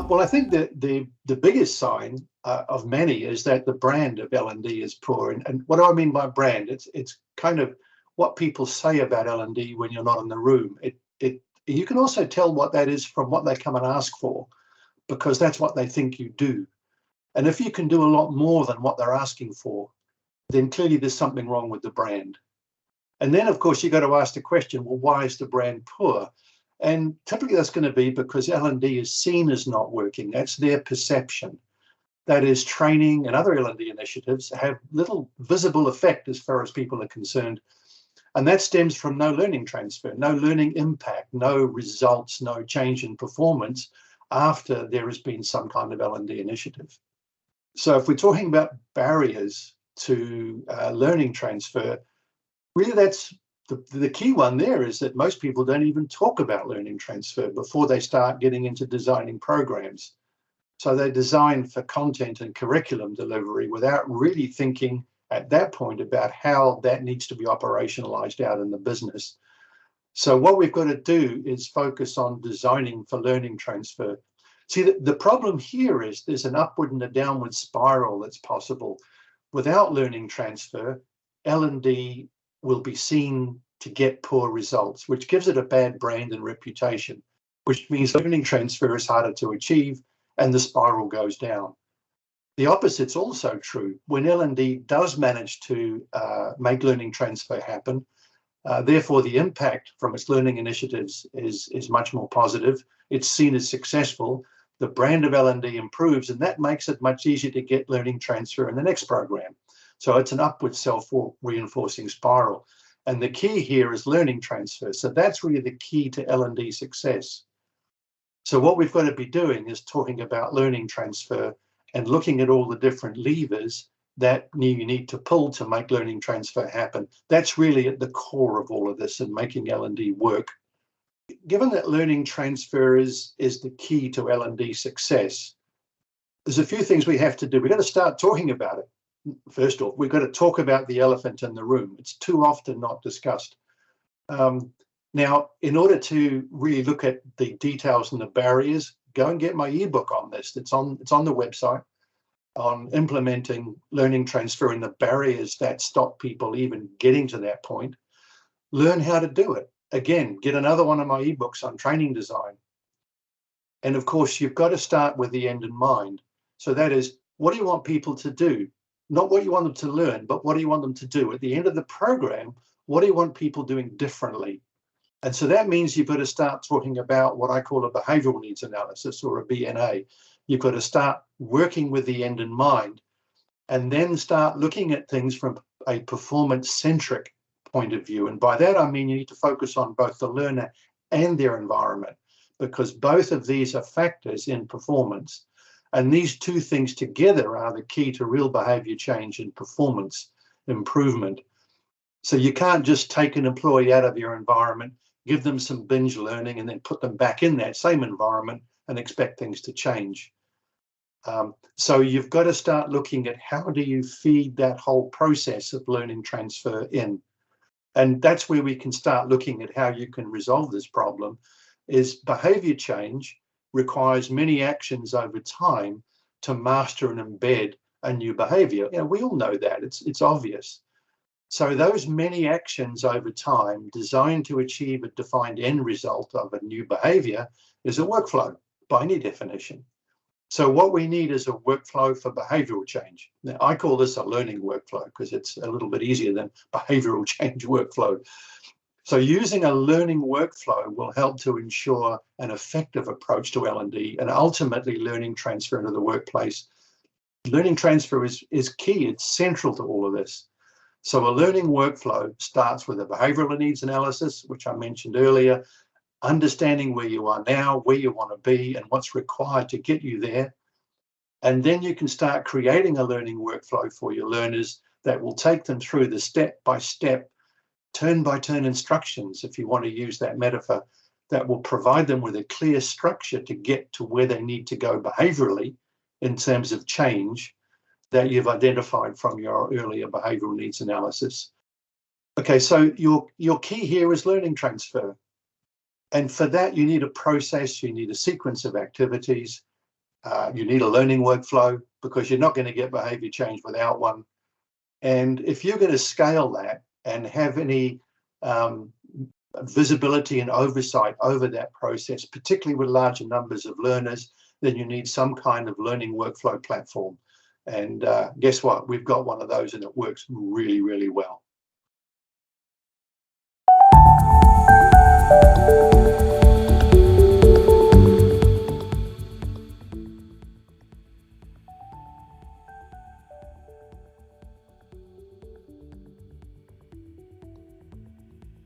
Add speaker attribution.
Speaker 1: Well, I think that the biggest sign of many is that the brand of L&D is poor. And what do I mean by brand? It's kind of what people say about L&D when you're not in the room. You can also tell what that is from what they come and ask for, because that's what they think you do. And if you can do a lot more than what they're asking for, then clearly there's something wrong with the brand. And then, of course, you've got to ask the question, well, why is the brand poor? And typically that's going to be because L&D is seen as not working. That's their perception. That is, training and other L&D initiatives have little visible effect as far as people are concerned. And that stems from no learning transfer, no learning impact, no results, no change in performance after there has been some kind of L&D initiative. So if we're talking about barriers to learning transfer, really that's the key one there is that most people don't even talk about learning transfer before they start getting into designing programs. So they design for content and curriculum delivery without really thinking at that point about how that needs to be operationalized out in the business. So what we've got to do is focus on designing for learning transfer. See, the problem here is there's an upward and a downward spiral that's possible. Without learning transfer, L&D will be seen to get poor results, which gives it a bad brand and reputation, which means learning transfer is harder to achieve and the spiral goes down. The opposite's also true. When L&D does manage to make learning transfer happen, therefore the impact from its learning initiatives is much more positive. It's seen as successful. The brand of L&D improves, and that makes it much easier to get learning transfer in the next program. So it's an upward self-reinforcing spiral. And the key here is learning transfer. So that's really the key to L&D success. So what we've got to be doing is talking about learning transfer and looking at all the different levers that you need to pull to make learning transfer happen. That's really at the core of all of this and making L&D work. Given that learning transfer is the key to L&D success, there's a few things we have to do. We've got to start talking about it. First off, we've got to talk about the elephant in the room. It's too often not discussed. Now, in order to really look at the details and the barriers, go and get my ebook on this. It's on the website on implementing learning transfer and the barriers that stop people even getting to that point. Learn how to do it. Again, get another one of my ebooks on training design. And of course, you've got to start with the end in mind. So that is, what do you want people to do? Not what you want them to learn, but what do you want them to do? At the end of the program, what do you want people doing differently? And so that means you've got to start talking about what I call a behavioral needs analysis, or a BNA. You've got to start working with the end in mind and then start looking at things from a performance-centric point of view. And by that, I mean you need to focus on both the learner and their environment, because both of these are factors in performance. And these two things together are the key to real behavior change and performance improvement. So you can't just take an employee out of your environment, give them some binge learning, and then put them back in that same environment and expect things to change. So you've got to start looking at how do you feed that whole process of learning transfer in. And that's where we can start looking at how you can resolve this problem. Is behavior change requires many actions over time to master and embed a new behavior. You know, we all know that, it's obvious. So those many actions over time designed to achieve a defined end result of a new behavior is a workflow by any definition. So what we need is a workflow for behavioral change. Now, I call this a learning workflow because it's a little bit easier than behavioral change workflow. So using a learning workflow will help to ensure an effective approach to L&D and ultimately learning transfer into the workplace. Learning transfer is key. It's central to all of this. So a learning workflow starts with a behavioral needs analysis, which I mentioned earlier, understanding where you are now, where you want to be, and what's required to get you there. And then you can start creating a learning workflow for your learners that will take them through the step-by-step, turn-by-turn instructions, if you want to use that metaphor, that will provide them with a clear structure to get to where they need to go behaviorally in terms of change that you've identified from your earlier behavioral needs analysis. Okay, so your key here is learning transfer. And for that, you need a process, you need a sequence of activities, You need a learning workflow because you're not going to get behavior change without one. And if you're going to scale that and have any visibility and oversight over that process, particularly with larger numbers of learners, then you need some kind of learning workflow platform. And guess what? We've got one of those, and it works really, really well.